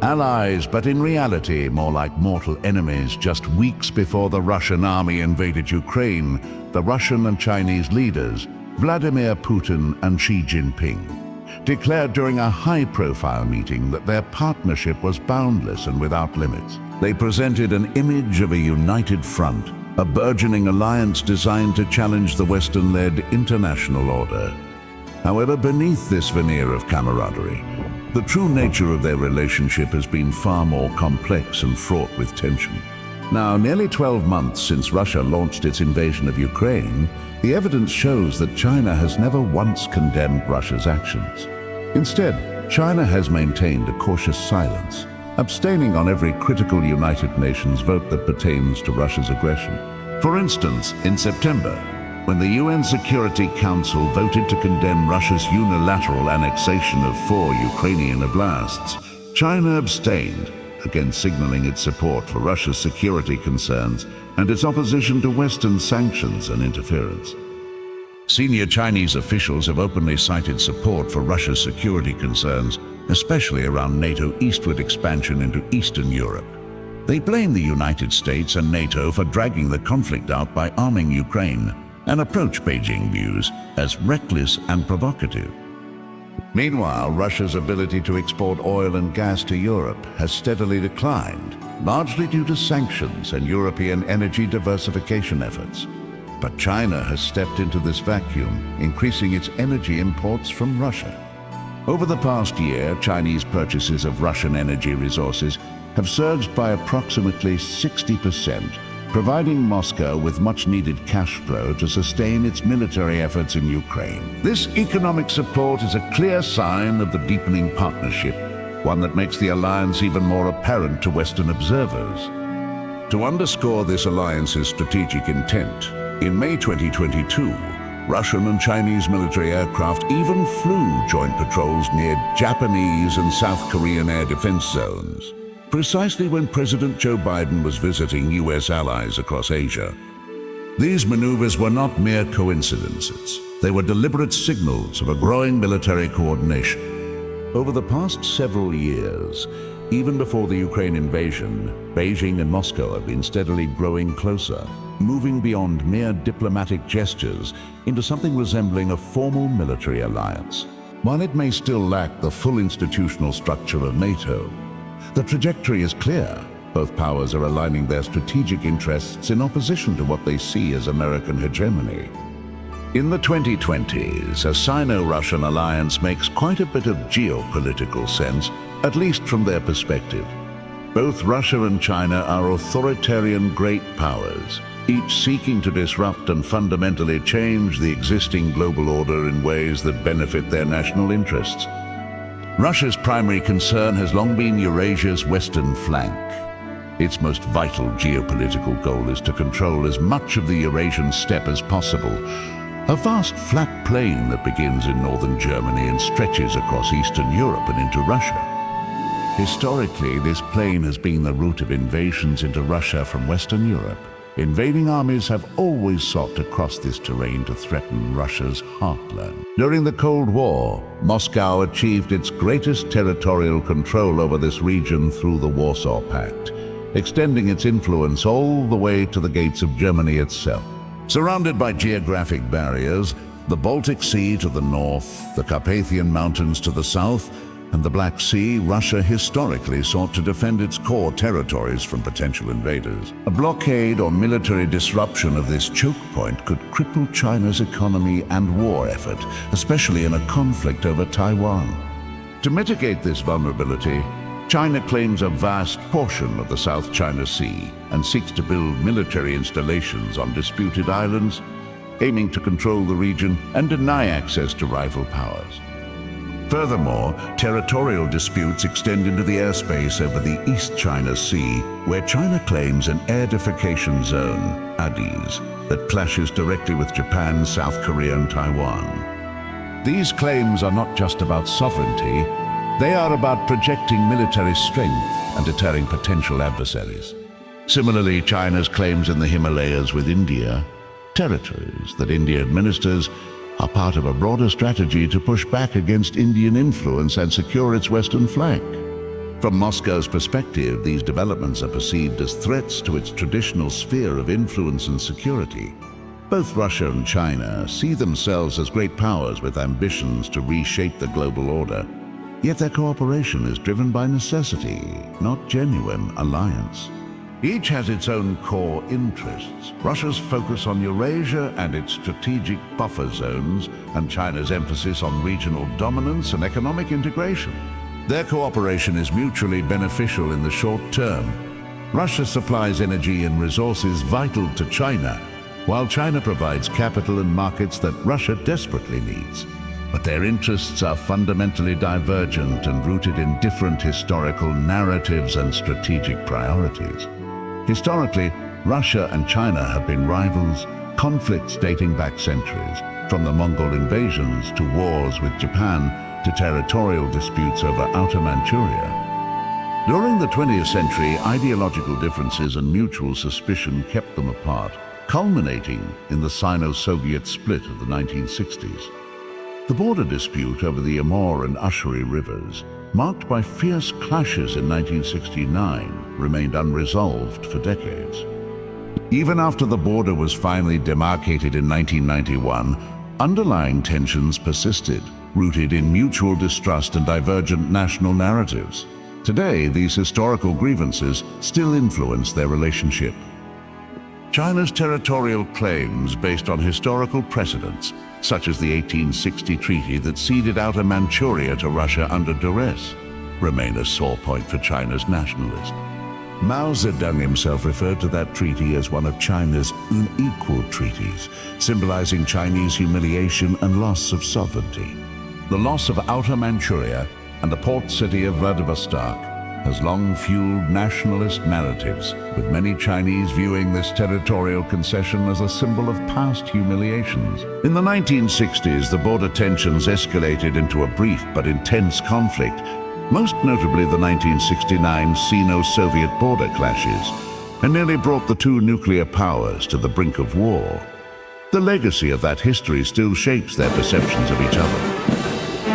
Allies, but in reality more like mortal enemies. Just weeks before the Russian army invaded Ukraine, the Russian and Chinese leaders, Vladimir Putin and Xi Jinping, declared during a high-profile meeting that their partnership was boundless and without limits. They presented an image of a united front, a burgeoning alliance designed to challenge the Western-led international order. However, beneath this veneer of camaraderie, the true nature of their relationship has been far more complex and fraught with tension. Now, nearly 12 months since Russia launched its invasion of Ukraine, the evidence shows that China has never once condemned Russia's actions. Instead, China has maintained a cautious silence, abstaining on every critical United Nations vote that pertains to Russia's aggression. For instance, in September, when the UN Security Council voted to condemn Russia's unilateral annexation of 4 Ukrainian oblasts, China abstained, again signaling its support for Russia's security concerns and its opposition to Western sanctions and interference. Senior Chinese officials have openly cited support for Russia's security concerns, especially around NATO eastward expansion into Eastern Europe. They blame the United States and NATO for dragging the conflict out by arming Ukraine, and approach Beijing views as reckless and provocative. Meanwhile, Russia's ability to export oil and gas to Europe has steadily declined, largely due to sanctions and European energy diversification efforts. But China has stepped into this vacuum, increasing its energy imports from Russia. Over the past year, Chinese purchases of Russian energy resources have surged by approximately 60%, providing Moscow with much-needed cash flow to sustain its military efforts in Ukraine. This economic support is a clear sign of the deepening partnership, one that makes the alliance even more apparent to Western observers. To underscore this alliance's strategic intent, in May 2022, Russian and Chinese military aircraft even flew joint patrols near Japanese and South Korean air defense zones, precisely when President Joe Biden was visiting US allies across Asia. These maneuvers were not mere coincidences. They were deliberate signals of a growing military coordination. Over the past several years, even before the Ukraine invasion, Beijing and Moscow have been steadily growing closer, moving beyond mere diplomatic gestures into something resembling a formal military alliance. While it may still lack the full institutional structure of NATO, the trajectory is clear. Both powers are aligning their strategic interests in opposition to what they see as American hegemony. In the 2020s, a Sino-Russian alliance makes quite a bit of geopolitical sense, at least from their perspective. Both Russia and China are authoritarian great powers, each seeking to disrupt and fundamentally change the existing global order in ways that benefit their national interests. Russia's primary concern has long been Eurasia's western flank. Its most vital geopolitical goal is to control as much of the Eurasian steppe as possible, a vast flat plain that begins in northern Germany and stretches across Eastern Europe and into Russia. Historically, this plain has been the route of invasions into Russia from Western Europe. Invading armies have always sought to cross this terrain to threaten Russia's heartland. During the Cold War, Moscow achieved its greatest territorial control over this region through the Warsaw Pact, extending its influence all the way to the gates of Germany itself. Surrounded by geographic barriers, the Baltic Sea to the north, the Carpathian Mountains to the south, and the Black Sea, Russia historically sought to defend its core territories from potential invaders. A blockade or military disruption of this choke point could cripple China's economy and war effort, especially in a conflict over Taiwan. To mitigate this vulnerability, China claims a vast portion of the South China Sea and seeks to build military installations on disputed islands, aiming to control the region and deny access to rival powers. Furthermore, territorial disputes extend into the airspace over the East China Sea, where China claims an air defecation zone, ADIZ, that clashes directly with Japan, South Korea, and Taiwan. These claims are not just about sovereignty, they are about projecting military strength and deterring potential adversaries. Similarly, China's claims in the Himalayas with India, territories that India administers, are part of a broader strategy to push back against Indian influence and secure its western flank. From Moscow's perspective, these developments are perceived as threats to its traditional sphere of influence and security. Both Russia and China see themselves as great powers with ambitions to reshape the global order. Yet their cooperation is driven by necessity, not genuine alliance. Each has its own core interests. Russia's focus on Eurasia and its strategic buffer zones, and China's emphasis on regional dominance and economic integration. Their cooperation is mutually beneficial in the short term. Russia supplies energy and resources vital to China, while China provides capital and markets that Russia desperately needs. But their interests are fundamentally divergent and rooted in different historical narratives and strategic priorities. Historically, Russia and China have been rivals, conflicts dating back centuries, from the Mongol invasions to wars with Japan to territorial disputes over Outer Manchuria. During the 20th century, ideological differences and mutual suspicion kept them apart, culminating in the Sino-Soviet split of the 1960s. The border dispute over the Amur and Ushari rivers, marked by fierce clashes in 1969, remained unresolved for decades. Even after the border was finally demarcated in 1991, underlying tensions persisted, rooted in mutual distrust and divergent national narratives. Today, these historical grievances still influence their relationship. China's territorial claims based on historical precedents, such as the 1860 treaty that ceded Outer Manchuria to Russia under duress, remain a sore point for China's nationalists. Mao Zedong himself referred to that treaty as one of China's unequal treaties, symbolizing Chinese humiliation and loss of sovereignty. The loss of Outer Manchuria and the port city of Vladivostok has long fueled nationalist narratives, with many Chinese viewing this territorial concession as a symbol of past humiliations. In the 1960s, the border tensions escalated into a brief but intense conflict, most notably the 1969 Sino-Soviet border clashes, and nearly brought the two nuclear powers to the brink of war. The legacy of that history still shapes their perceptions of each other.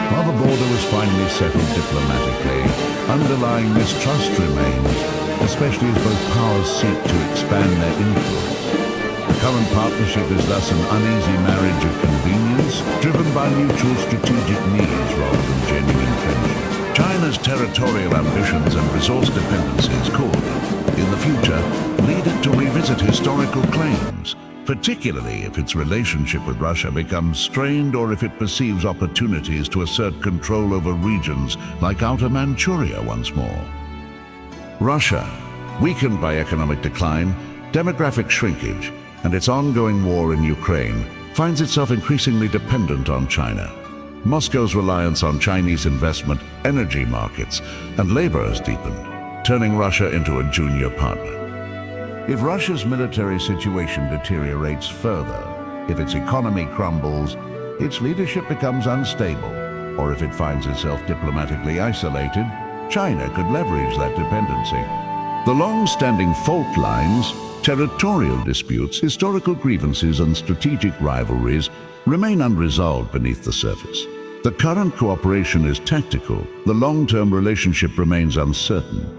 While the border was finally settled diplomatically, underlying mistrust remains, especially as both powers seek to expand their influence. The current partnership is thus an uneasy marriage of convenience, driven by mutual strategic needs rather than genuine friendship. China's territorial ambitions and resource dependencies could, in the future, lead it to revisit historical claims, particularly if its relationship with Russia becomes strained or if it perceives opportunities to assert control over regions like Outer Manchuria once more. Russia, weakened by economic decline, demographic shrinkage, and its ongoing war in Ukraine, finds itself increasingly dependent on China. Moscow's reliance on Chinese investment, energy markets, and labor has deepened, turning Russia into a junior partner. If Russia's military situation deteriorates further, if its economy crumbles, its leadership becomes unstable, or if it finds itself diplomatically isolated, China could leverage that dependency. The long-standing fault lines, territorial disputes, historical grievances, and strategic rivalries remain unresolved beneath the surface. The current cooperation is tactical. The long-term relationship remains uncertain.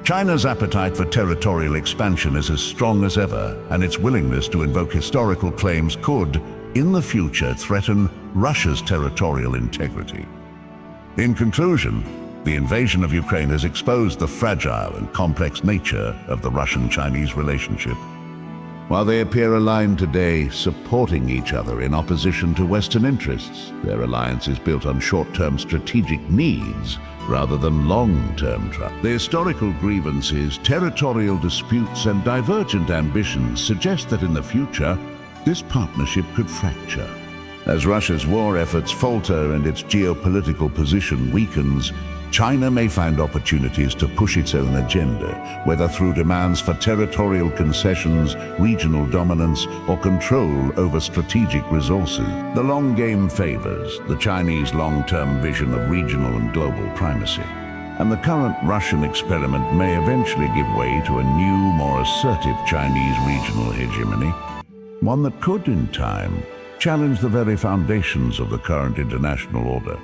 China's appetite for territorial expansion is as strong as ever, and its willingness to invoke historical claims could, in the future, threaten Russia's territorial integrity. In conclusion, the invasion of Ukraine has exposed the fragile and complex nature of the Russian-Chinese relationship. While they appear aligned today, supporting each other in opposition to Western interests, their alliance is built on short-term strategic needs rather than long-term trust. The historical grievances, territorial disputes, and divergent ambitions suggest that in the future, this partnership could fracture. As Russia's war efforts falter and its geopolitical position weakens, China may find opportunities to push its own agenda, whether through demands for territorial concessions, regional dominance, or control over strategic resources. The long game favors the Chinese long-term vision of regional and global primacy, and the current Russian experiment may eventually give way to a new, more assertive Chinese regional hegemony, one that could, in time, challenge the very foundations of the current international order.